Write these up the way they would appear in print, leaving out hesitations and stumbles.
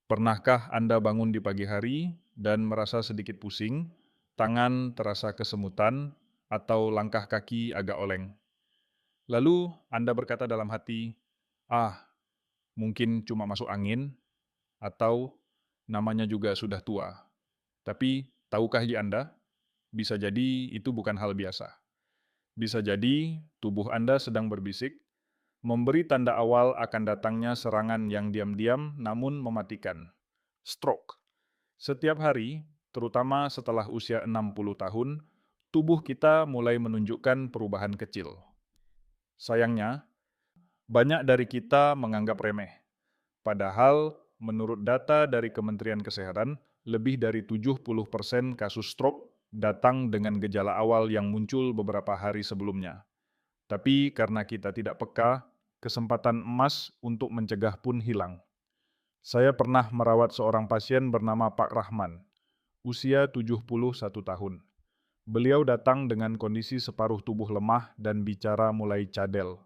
Pernahkah Anda bangun di pagi hari dan merasa sedikit pusing, tangan terasa kesemutan, atau langkah kaki agak oleng? Lalu Anda berkata dalam hati, "Ah, mungkin cuma masuk angin," atau "namanya juga sudah tua." Tapi tahukah Anda, bisa jadi itu bukan hal biasa. Bisa jadi tubuh Anda sedang berbisik, memberi tanda awal akan datangnya serangan yang diam-diam namun mematikan. Stroke. Setiap hari, terutama setelah usia 60 tahun, tubuh kita mulai menunjukkan perubahan kecil. Sayangnya, banyak dari kita menganggap remeh. Padahal, menurut data dari Kementerian Kesehatan, lebih dari 70% kasus stroke datang dengan gejala awal yang muncul beberapa hari sebelumnya. Tapi karena kita tidak peka, kesempatan emas untuk mencegah pun hilang. Saya pernah merawat seorang pasien bernama Pak Rahman, usia 71 tahun. Beliau datang dengan kondisi separuh tubuh lemah dan bicara mulai cadel.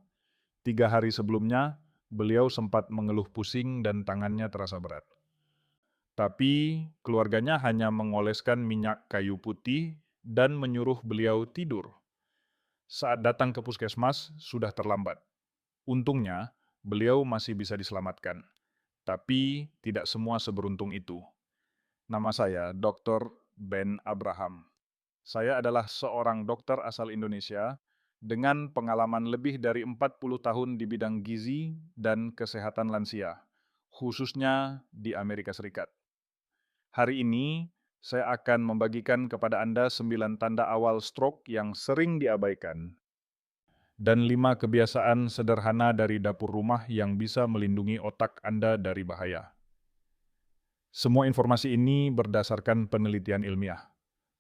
3 hari sebelumnya, beliau sempat mengeluh pusing dan tangannya terasa berat. Tapi keluarganya hanya mengoleskan minyak kayu putih dan menyuruh beliau tidur. Saat datang ke puskesmas, sudah terlambat. Untungnya, beliau masih bisa diselamatkan. Tapi tidak semua seberuntung itu. Nama saya Dr. Ben Abraham. Saya adalah seorang dokter asal Indonesia dengan pengalaman lebih dari 40 tahun di bidang gizi dan kesehatan lansia, khususnya di Amerika Serikat. Hari ini, saya akan membagikan kepada Anda 9 tanda awal stroke yang sering diabaikan dan 5 kebiasaan sederhana dari dapur rumah yang bisa melindungi otak Anda dari bahaya. Semua informasi ini berdasarkan penelitian ilmiah.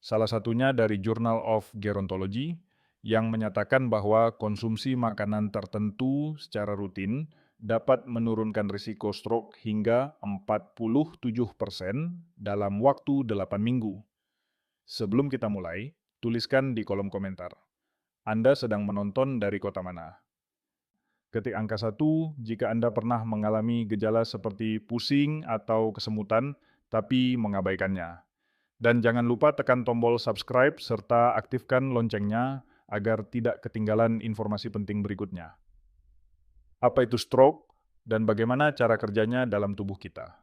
Salah satunya dari Journal of Gerontology yang menyatakan bahwa konsumsi makanan tertentu secara rutin dapat menurunkan risiko stroke hingga 47% dalam waktu 8 minggu. Sebelum kita mulai, tuliskan di kolom komentar. Anda sedang menonton dari kota mana? Ketik angka 1 jika Anda pernah mengalami gejala seperti pusing atau kesemutan, tapi mengabaikannya. Dan jangan lupa tekan tombol subscribe serta aktifkan loncengnya agar tidak ketinggalan informasi penting berikutnya. Apa itu stroke dan bagaimana cara kerjanya dalam tubuh kita?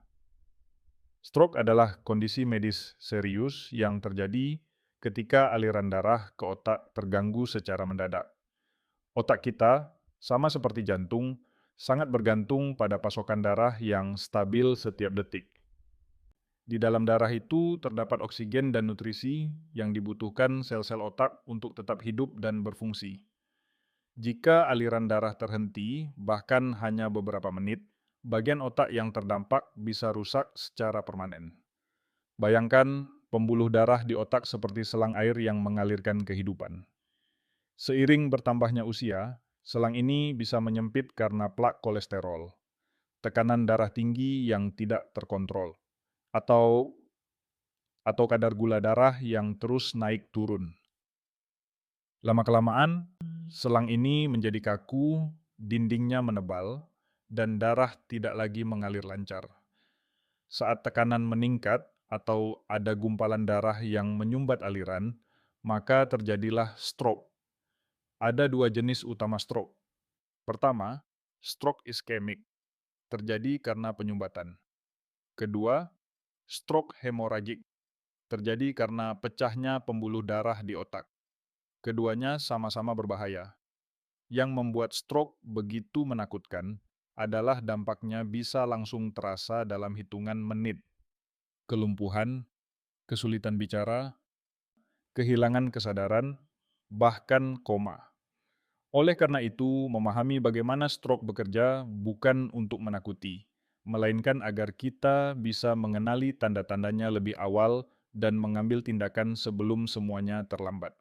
Stroke adalah kondisi medis serius yang terjadi ketika aliran darah ke otak terganggu secara mendadak. Otak kita, sama seperti jantung, sangat bergantung pada pasokan darah yang stabil setiap detik. Di dalam darah itu terdapat oksigen dan nutrisi yang dibutuhkan sel-sel otak untuk tetap hidup dan berfungsi. Jika aliran darah terhenti, bahkan hanya beberapa menit, bagian otak yang terdampak bisa rusak secara permanen. Bayangkan pembuluh darah di otak seperti selang air yang mengalirkan kehidupan. Seiring bertambahnya usia, selang ini bisa menyempit karena plak kolesterol, tekanan darah tinggi yang tidak terkontrol, atau kadar gula darah yang terus naik turun. Lama-kelamaan, selang ini menjadi kaku, dindingnya menebal, dan darah tidak lagi mengalir lancar. Saat tekanan meningkat atau ada gumpalan darah yang menyumbat aliran, maka terjadilah stroke. Ada 2 jenis utama stroke. Pertama, stroke iskemik, terjadi karena penyumbatan. Kedua, stroke hemoragik, terjadi karena pecahnya pembuluh darah di otak. Keduanya sama-sama berbahaya. Yang membuat stroke begitu menakutkan adalah dampaknya bisa langsung terasa dalam hitungan menit. Kelumpuhan, kesulitan bicara, kehilangan kesadaran, bahkan koma. Oleh karena itu, memahami bagaimana stroke bekerja bukan untuk menakuti, melainkan agar kita bisa mengenali tanda-tandanya lebih awal dan mengambil tindakan sebelum semuanya terlambat.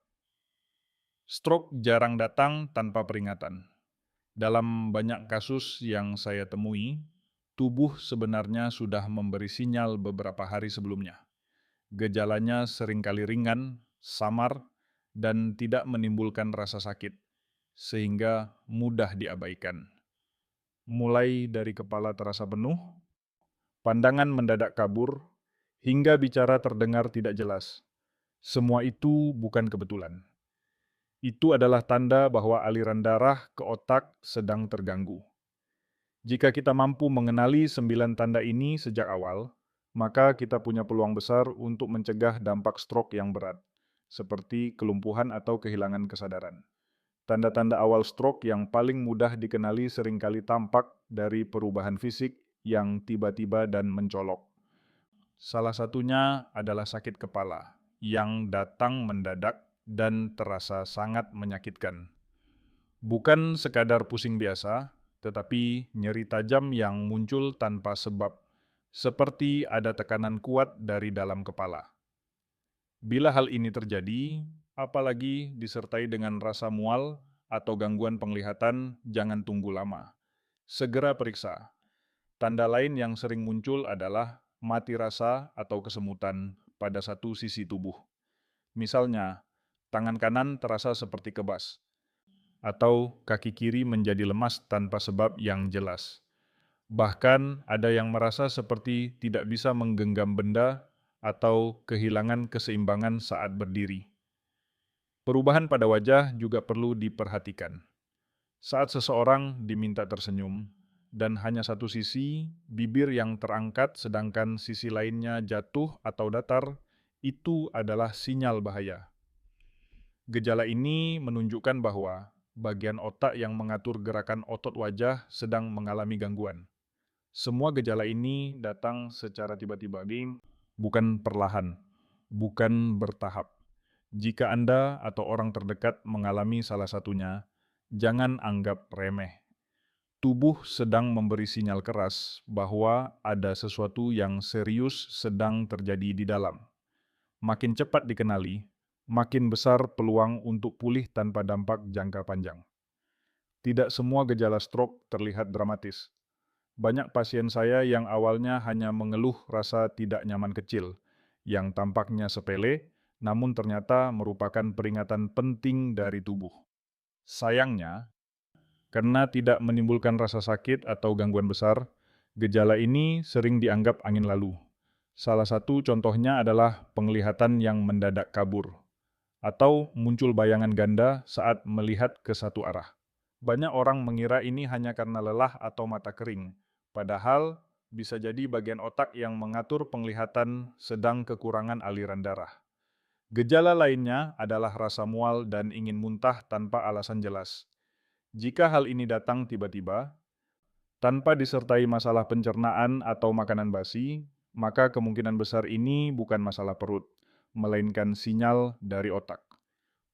Stroke jarang datang tanpa peringatan. Dalam banyak kasus yang saya temui, tubuh sebenarnya sudah memberi sinyal beberapa hari sebelumnya. Gejalanya seringkali ringan, samar, dan tidak menimbulkan rasa sakit, sehingga mudah diabaikan. Mulai dari kepala terasa penuh, pandangan mendadak kabur, hingga bicara terdengar tidak jelas. Semua itu bukan kebetulan. Itu adalah tanda bahwa aliran darah ke otak sedang terganggu. Jika kita mampu mengenali 9 tanda ini sejak awal, maka kita punya peluang besar untuk mencegah dampak stroke yang berat, seperti kelumpuhan atau kehilangan kesadaran. Tanda-tanda awal stroke yang paling mudah dikenali seringkali tampak dari perubahan fisik yang tiba-tiba dan mencolok. Salah satunya adalah sakit kepala yang datang mendadak dan terasa sangat menyakitkan. Bukan sekadar pusing biasa, tetapi nyeri tajam yang muncul tanpa sebab, seperti ada tekanan kuat dari dalam kepala. Bila hal ini terjadi, apalagi disertai dengan rasa mual atau gangguan penglihatan, jangan tunggu lama. Segera periksa. Tanda lain yang sering muncul adalah mati rasa atau kesemutan pada satu sisi tubuh. Misalnya, tangan kanan terasa seperti kebas, atau kaki kiri menjadi lemas tanpa sebab yang jelas. Bahkan ada yang merasa seperti tidak bisa menggenggam benda atau kehilangan keseimbangan saat berdiri. Perubahan pada wajah juga perlu diperhatikan. Saat seseorang diminta tersenyum, dan hanya satu sisi, bibir yang terangkat sedangkan sisi lainnya jatuh atau datar, itu adalah sinyal bahaya. Gejala ini menunjukkan bahwa bagian otak yang mengatur gerakan otot wajah sedang mengalami gangguan. Semua gejala ini datang secara tiba-tiba, bukan perlahan, bukan bertahap. Jika Anda atau orang terdekat mengalami salah satunya, jangan anggap remeh. Tubuh sedang memberi sinyal keras bahwa ada sesuatu yang serius sedang terjadi di dalam. Makin cepat dikenali, makin besar peluang untuk pulih tanpa dampak jangka panjang. Tidak semua gejala stroke terlihat dramatis. Banyak pasien saya yang awalnya hanya mengeluh rasa tidak nyaman kecil, yang tampaknya sepele, namun ternyata merupakan peringatan penting dari tubuh. Sayangnya, karena tidak menimbulkan rasa sakit atau gangguan besar, gejala ini sering dianggap angin lalu. Salah satu contohnya adalah penglihatan yang mendadak kabur, atau muncul bayangan ganda saat melihat ke satu arah. Banyak orang mengira ini hanya karena lelah atau mata kering, padahal bisa jadi bagian otak yang mengatur penglihatan sedang kekurangan aliran darah. Gejala lainnya adalah rasa mual dan ingin muntah tanpa alasan jelas. Jika hal ini datang tiba-tiba, tanpa disertai masalah pencernaan atau makanan basi, maka kemungkinan besar ini bukan masalah perut, melainkan sinyal dari otak.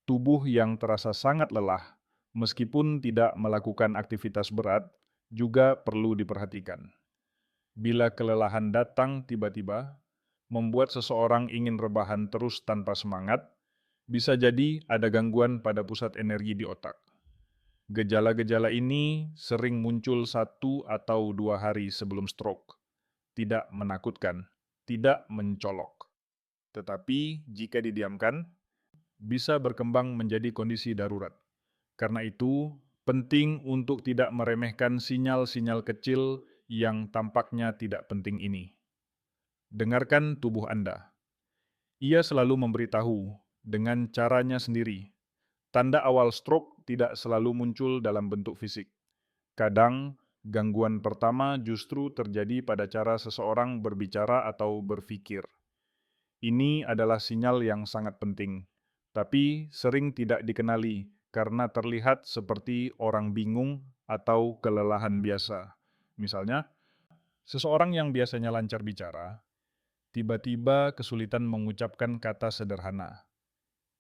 Tubuh yang terasa sangat lelah, meskipun tidak melakukan aktivitas berat, juga perlu diperhatikan. Bila kelelahan datang tiba-tiba, membuat seseorang ingin rebahan terus tanpa semangat, bisa jadi ada gangguan pada pusat energi di otak. Gejala-gejala ini sering muncul 1 atau 2 hari sebelum stroke. Tidak menakutkan, tidak mencolok. Tetapi jika didiamkan, bisa berkembang menjadi kondisi darurat. Karena itu, penting untuk tidak meremehkan sinyal-sinyal kecil yang tampaknya tidak penting ini. Dengarkan tubuh Anda. Ia selalu memberitahu dengan caranya sendiri. Tanda awal stroke tidak selalu muncul dalam bentuk fisik. Kadang, gangguan pertama justru terjadi pada cara seseorang berbicara atau berpikir. Ini adalah sinyal yang sangat penting, tapi sering tidak dikenali karena terlihat seperti orang bingung atau kelelahan biasa. Misalnya, seseorang yang biasanya lancar bicara, tiba-tiba kesulitan mengucapkan kata sederhana.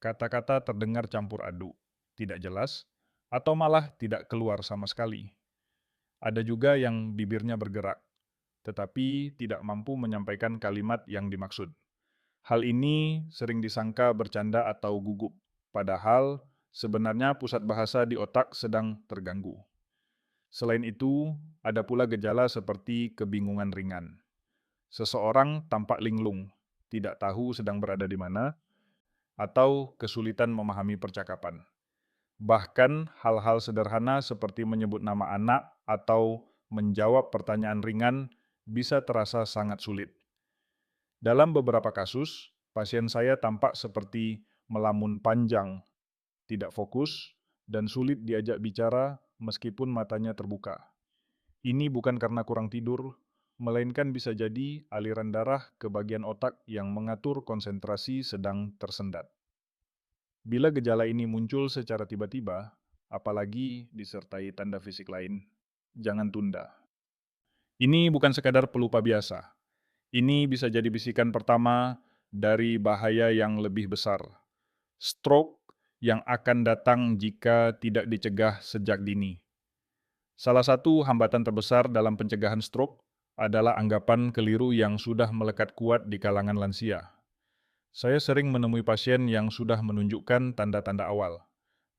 Kata-kata terdengar campur aduk, tidak jelas, atau malah tidak keluar sama sekali. Ada juga yang bibirnya bergerak, tetapi tidak mampu menyampaikan kalimat yang dimaksud. Hal ini sering disangka bercanda atau gugup, padahal sebenarnya pusat bahasa di otak sedang terganggu. Selain itu, ada pula gejala seperti kebingungan ringan. Seseorang tampak linglung, tidak tahu sedang berada di mana, atau kesulitan memahami percakapan. Bahkan hal-hal sederhana seperti menyebut nama anak atau menjawab pertanyaan ringan bisa terasa sangat sulit. Dalam beberapa kasus, pasien saya tampak seperti melamun panjang, tidak fokus, dan sulit diajak bicara meskipun matanya terbuka. Ini bukan karena kurang tidur, melainkan bisa jadi aliran darah ke bagian otak yang mengatur konsentrasi sedang tersendat. Bila gejala ini muncul secara tiba-tiba, apalagi disertai tanda fisik lain, jangan tunda. Ini bukan sekadar pelupa biasa. Ini bisa jadi bisikan pertama dari bahaya yang lebih besar. Stroke yang akan datang jika tidak dicegah sejak dini. Salah satu hambatan terbesar dalam pencegahan stroke adalah anggapan keliru yang sudah melekat kuat di kalangan lansia. Saya sering menemui pasien yang sudah menunjukkan tanda-tanda awal,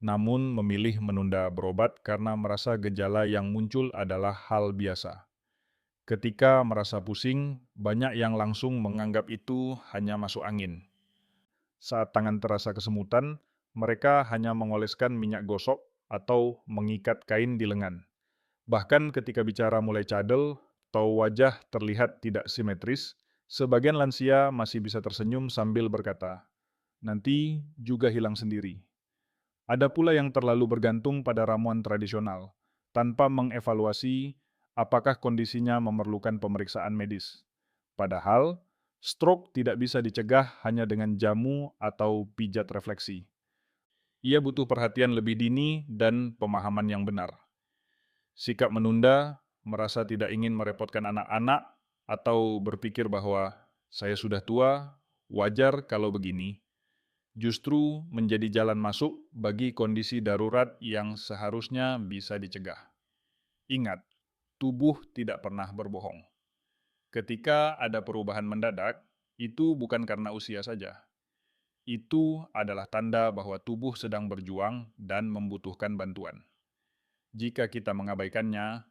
namun memilih menunda berobat karena merasa gejala yang muncul adalah hal biasa. Ketika merasa pusing, banyak yang langsung menganggap itu hanya masuk angin. Saat tangan terasa kesemutan, mereka hanya mengoleskan minyak gosok atau mengikat kain di lengan. Bahkan ketika bicara mulai cadel atau wajah terlihat tidak simetris, sebagian lansia masih bisa tersenyum sambil berkata, "Nanti juga hilang sendiri." Ada pula yang terlalu bergantung pada ramuan tradisional, tanpa mengevaluasi apakah kondisinya memerlukan pemeriksaan medis. Padahal, stroke tidak bisa dicegah hanya dengan jamu atau pijat refleksi. Ia butuh perhatian lebih dini dan pemahaman yang benar. Sikap menunda, merasa tidak ingin merepotkan anak-anak, atau berpikir bahwa saya sudah tua, wajar kalau begini, justru menjadi jalan masuk bagi kondisi darurat yang seharusnya bisa dicegah. Ingat, tubuh tidak pernah berbohong. Ketika ada perubahan mendadak, itu bukan karena usia saja. Itu adalah tanda bahwa tubuh sedang berjuang dan membutuhkan bantuan. Jika kita mengabaikannya,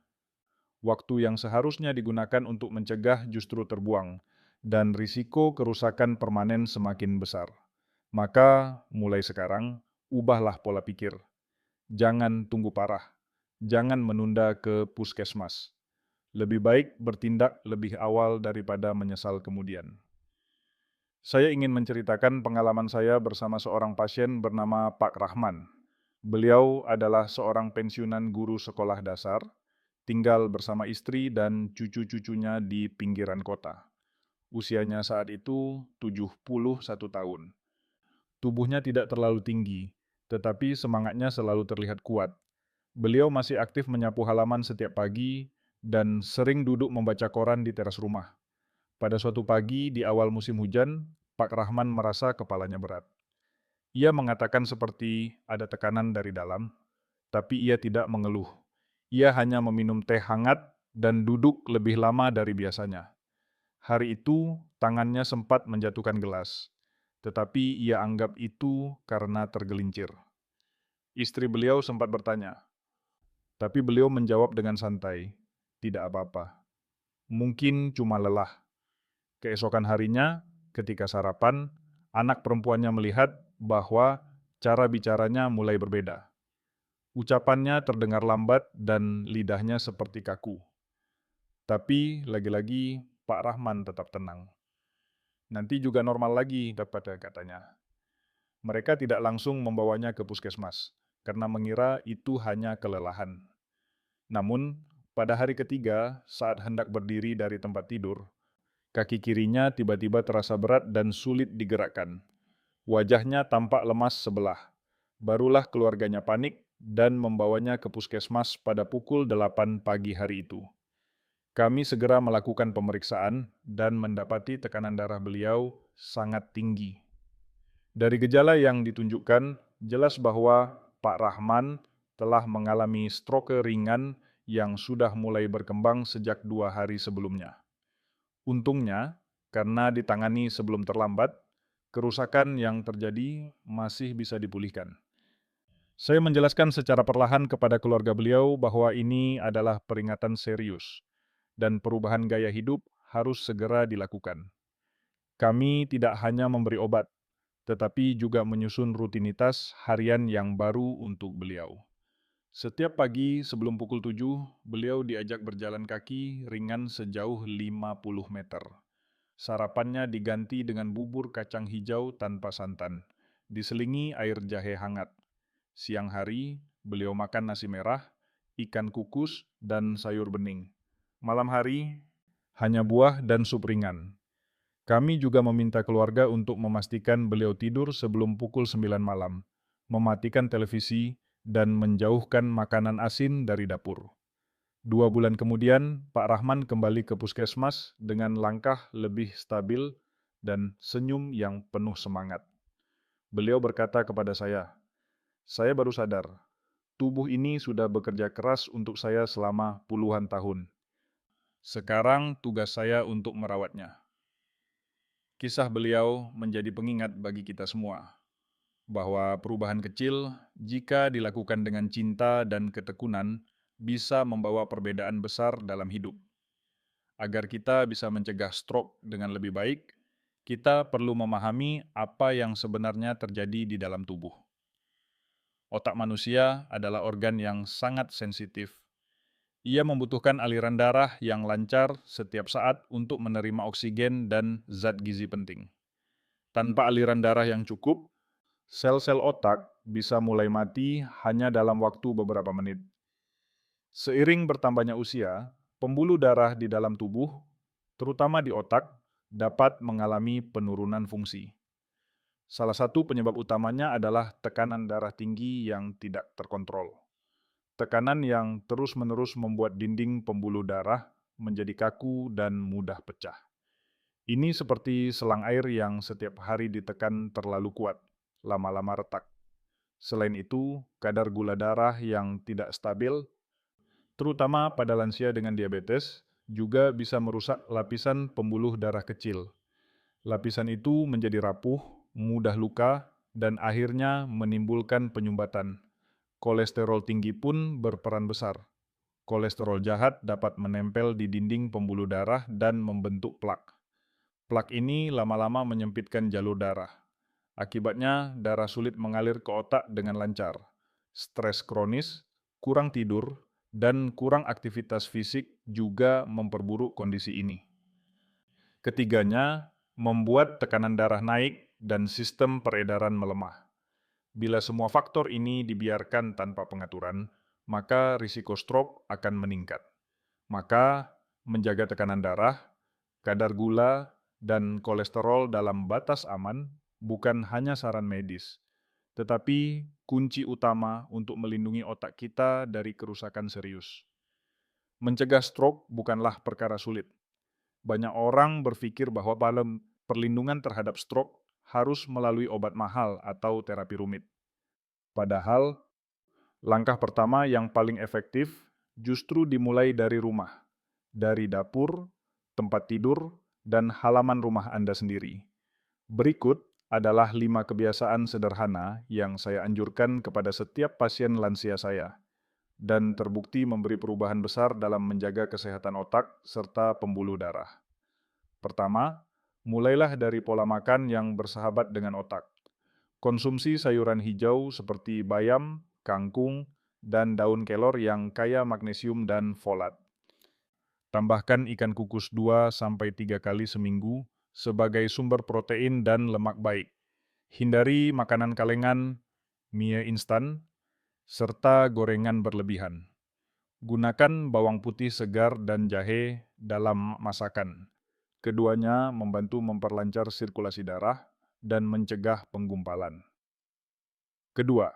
waktu yang seharusnya digunakan untuk mencegah justru terbuang, dan risiko kerusakan permanen semakin besar. Maka, mulai sekarang, ubahlah pola pikir. Jangan tunggu parah. Jangan menunda ke puskesmas. Lebih baik bertindak lebih awal daripada menyesal kemudian. Saya ingin menceritakan pengalaman saya bersama seorang pasien bernama Pak Rahman. Beliau adalah seorang pensiunan guru sekolah dasar, tinggal bersama istri dan cucu-cucunya di pinggiran kota. Usianya saat itu 71 tahun. Tubuhnya tidak terlalu tinggi, tetapi semangatnya selalu terlihat kuat. Beliau masih aktif menyapu halaman setiap pagi dan sering duduk membaca koran di teras rumah. Pada suatu pagi di awal musim hujan, Pak Rahman merasa kepalanya berat. Ia mengatakan seperti ada tekanan dari dalam, tapi ia tidak mengeluh. Ia hanya meminum teh hangat dan duduk lebih lama dari biasanya. Hari itu, tangannya sempat menjatuhkan gelas, tetapi ia anggap itu karena tergelincir. Istri beliau sempat bertanya, tapi beliau menjawab dengan santai, "Tidak apa-apa, mungkin cuma lelah." Keesokan harinya, ketika sarapan, anak perempuannya melihat bahwa cara bicaranya mulai berbeda. Ucapannya terdengar lambat dan lidahnya seperti kaku. Tapi lagi-lagi Pak Rahman tetap tenang. Nanti juga normal lagi, dapat katanya. Mereka tidak langsung membawanya ke puskesmas, karena mengira itu hanya kelelahan. Namun, pada hari ketiga, saat hendak berdiri dari tempat tidur, kaki kirinya tiba-tiba terasa berat dan sulit digerakkan. Wajahnya tampak lemas sebelah. Barulah keluarganya panik dan membawanya ke puskesmas pada pukul 8 pagi hari itu. Kami segera melakukan pemeriksaan dan mendapati tekanan darah beliau sangat tinggi. Dari gejala yang ditunjukkan, jelas bahwa Pak Rahman telah mengalami stroke ringan yang sudah mulai berkembang sejak 2 hari sebelumnya. Untungnya, karena ditangani sebelum terlambat, kerusakan yang terjadi masih bisa dipulihkan. Saya menjelaskan secara perlahan kepada keluarga beliau bahwa ini adalah peringatan serius dan perubahan gaya hidup harus segera dilakukan. Kami tidak hanya memberi obat, tetapi juga menyusun rutinitas harian yang baru untuk beliau. Setiap pagi sebelum pukul 7, beliau diajak berjalan kaki ringan sejauh 50 meter. Sarapannya diganti dengan bubur kacang hijau tanpa santan, diselingi air jahe hangat. Siang hari, beliau makan nasi merah, ikan kukus, dan sayur bening. Malam hari, hanya buah dan sup ringan. Kami juga meminta keluarga untuk memastikan beliau tidur sebelum pukul 9 malam, mematikan televisi, dan menjauhkan makanan asin dari dapur. 2 bulan kemudian, Pak Rahman kembali ke puskesmas dengan langkah lebih stabil dan senyum yang penuh semangat. Beliau berkata kepada saya baru sadar, tubuh ini sudah bekerja keras untuk saya selama puluhan tahun. Sekarang tugas saya untuk merawatnya. Kisah beliau menjadi pengingat bagi kita semua, bahwa perubahan kecil, jika dilakukan dengan cinta dan ketekunan, bisa membawa perbedaan besar dalam hidup. Agar kita bisa mencegah stroke dengan lebih baik, kita perlu memahami apa yang sebenarnya terjadi di dalam tubuh. Otak manusia adalah organ yang sangat sensitif. Ia membutuhkan aliran darah yang lancar setiap saat untuk menerima oksigen dan zat gizi penting. Tanpa aliran darah yang cukup, sel-sel otak bisa mulai mati hanya dalam waktu beberapa menit. Seiring bertambahnya usia, pembuluh darah di dalam tubuh, terutama di otak, dapat mengalami penurunan fungsi. Salah satu penyebab utamanya adalah tekanan darah tinggi yang tidak terkontrol. Tekanan yang terus-menerus membuat dinding pembuluh darah menjadi kaku dan mudah pecah. Ini seperti selang air yang setiap hari ditekan terlalu kuat, lama-lama retak. Selain itu, kadar gula darah yang tidak stabil, terutama pada lansia dengan diabetes, juga bisa merusak lapisan pembuluh darah kecil. Lapisan itu menjadi rapuh, mudah luka, dan akhirnya menimbulkan penyumbatan. Kolesterol tinggi pun berperan besar. Kolesterol jahat dapat menempel di dinding pembuluh darah dan membentuk plak. Plak ini lama-lama menyempitkan jalur darah. Akibatnya, darah sulit mengalir ke otak dengan lancar. Stres kronis, kurang tidur, dan kurang aktivitas fisik juga memperburuk kondisi ini. Ketiganya, membuat tekanan darah naik dan sistem peredaran melemah. Bila semua faktor ini dibiarkan tanpa pengaturan, maka risiko stroke akan meningkat. Maka, menjaga tekanan darah, kadar gula, dan kolesterol dalam batas aman bukan hanya saran medis, tetapi kunci utama untuk melindungi otak kita dari kerusakan serius. Mencegah stroke bukanlah perkara sulit. Banyak orang berpikir bahwa perlindungan terhadap stroke harus melalui obat mahal atau terapi rumit. Padahal, langkah pertama yang paling efektif justru dimulai dari rumah, dari dapur, tempat tidur, dan halaman rumah Anda sendiri. Berikut adalah 5 kebiasaan sederhana yang saya anjurkan kepada setiap pasien lansia saya, dan terbukti memberi perubahan besar dalam menjaga kesehatan otak serta pembuluh darah. Pertama, mulailah dari pola makan yang bersahabat dengan otak. Konsumsi sayuran hijau seperti bayam, kangkung, dan daun kelor yang kaya magnesium dan folat. Tambahkan ikan kukus 2-3 kali seminggu sebagai sumber protein dan lemak baik. Hindari makanan kalengan, mie instan, serta gorengan berlebihan. Gunakan bawang putih segar dan jahe dalam masakan. Keduanya membantu memperlancar sirkulasi darah dan mencegah penggumpalan. Kedua,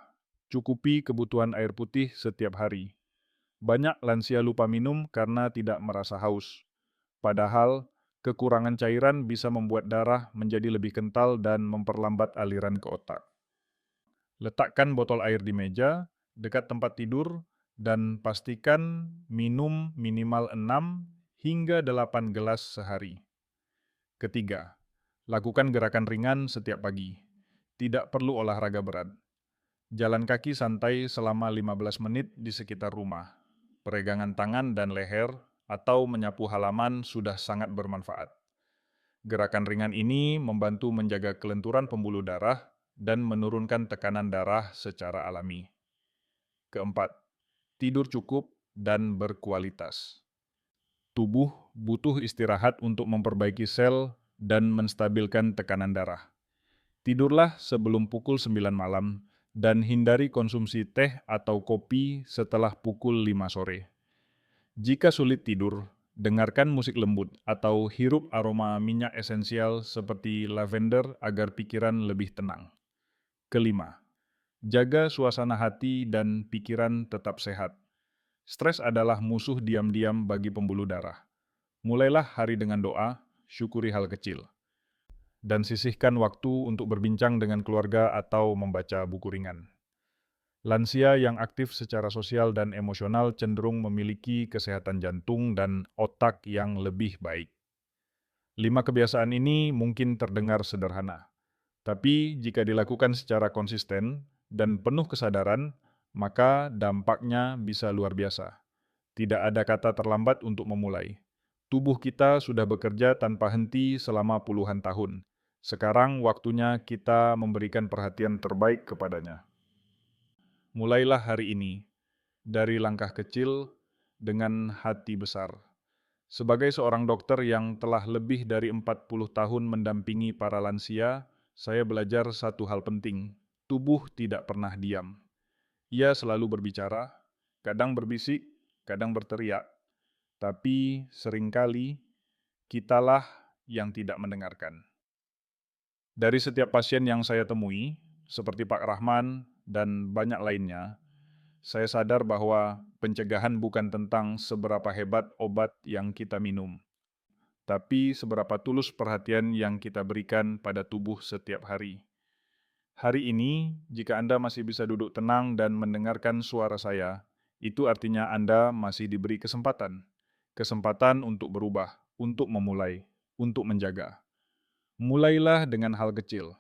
cukupi kebutuhan air putih setiap hari. Banyak lansia lupa minum karena tidak merasa haus. Padahal, kekurangan cairan bisa membuat darah menjadi lebih kental dan memperlambat aliran ke otak. Letakkan botol air di meja, dekat tempat tidur, dan pastikan minum minimal 6 hingga 8 gelas sehari. Ketiga, lakukan gerakan ringan setiap pagi. Tidak perlu olahraga berat. Jalan kaki santai selama 15 menit di sekitar rumah. Peregangan tangan dan leher atau menyapu halaman sudah sangat bermanfaat. Gerakan ringan ini membantu menjaga kelenturan pembuluh darah dan menurunkan tekanan darah secara alami. Keempat, tidur cukup, dan berkualitas. Tubuh butuh istirahat untuk memperbaiki sel dan menstabilkan tekanan darah. Tidurlah sebelum pukul 9 malam dan hindari konsumsi teh atau kopi setelah pukul 5 sore. Jika sulit tidur, dengarkan musik lembut atau hirup aroma minyak esensial seperti lavender agar pikiran lebih tenang. Kelima, jaga suasana hati dan pikiran tetap sehat. Stres adalah musuh diam-diam bagi pembuluh darah. Mulailah hari dengan doa, syukuri hal kecil, dan sisihkan waktu untuk berbincang dengan keluarga atau membaca buku ringan. Lansia yang aktif secara sosial dan emosional cenderung memiliki kesehatan jantung dan otak yang lebih baik. 5 kebiasaan ini mungkin terdengar sederhana, tapi jika dilakukan secara konsisten dan penuh kesadaran, maka dampaknya bisa luar biasa. Tidak ada kata terlambat untuk memulai. Tubuh kita sudah bekerja tanpa henti selama puluhan tahun. Sekarang waktunya kita memberikan perhatian terbaik kepadanya. Mulailah hari ini, dari langkah kecil dengan hati besar. Sebagai seorang dokter yang telah lebih dari 40 tahun mendampingi para lansia, saya belajar satu hal penting. Tubuh tidak pernah diam. Ia selalu berbicara, kadang berbisik, kadang berteriak, tapi seringkali kitalah yang tidak mendengarkan. Dari setiap pasien yang saya temui, seperti Pak Rahman dan banyak lainnya, saya sadar bahwa pencegahan bukan tentang seberapa hebat obat yang kita minum, tapi seberapa tulus perhatian yang kita berikan pada tubuh setiap hari. Hari ini, jika Anda masih bisa duduk tenang dan mendengarkan suara saya, itu artinya Anda masih diberi kesempatan. Kesempatan untuk berubah, untuk memulai, untuk menjaga. Mulailah dengan hal kecil.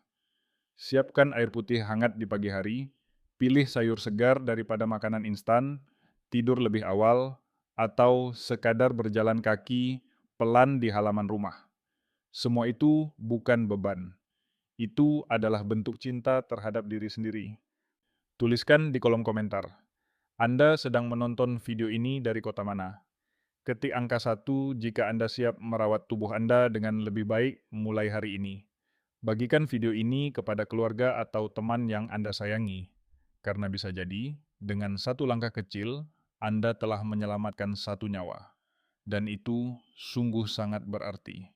Siapkan air putih hangat di pagi hari, pilih sayur segar daripada makanan instan, tidur lebih awal, atau sekadar berjalan kaki pelan di halaman rumah. Semua itu bukan beban. Itu adalah bentuk cinta terhadap diri sendiri. Tuliskan di kolom komentar. Anda sedang menonton video ini dari kota mana? Ketik angka 1 jika Anda siap merawat tubuh Anda dengan lebih baik mulai hari ini. Bagikan video ini kepada keluarga atau teman yang Anda sayangi, karena bisa jadi, dengan satu langkah kecil, Anda telah menyelamatkan satu nyawa. Dan itu sungguh sangat berarti.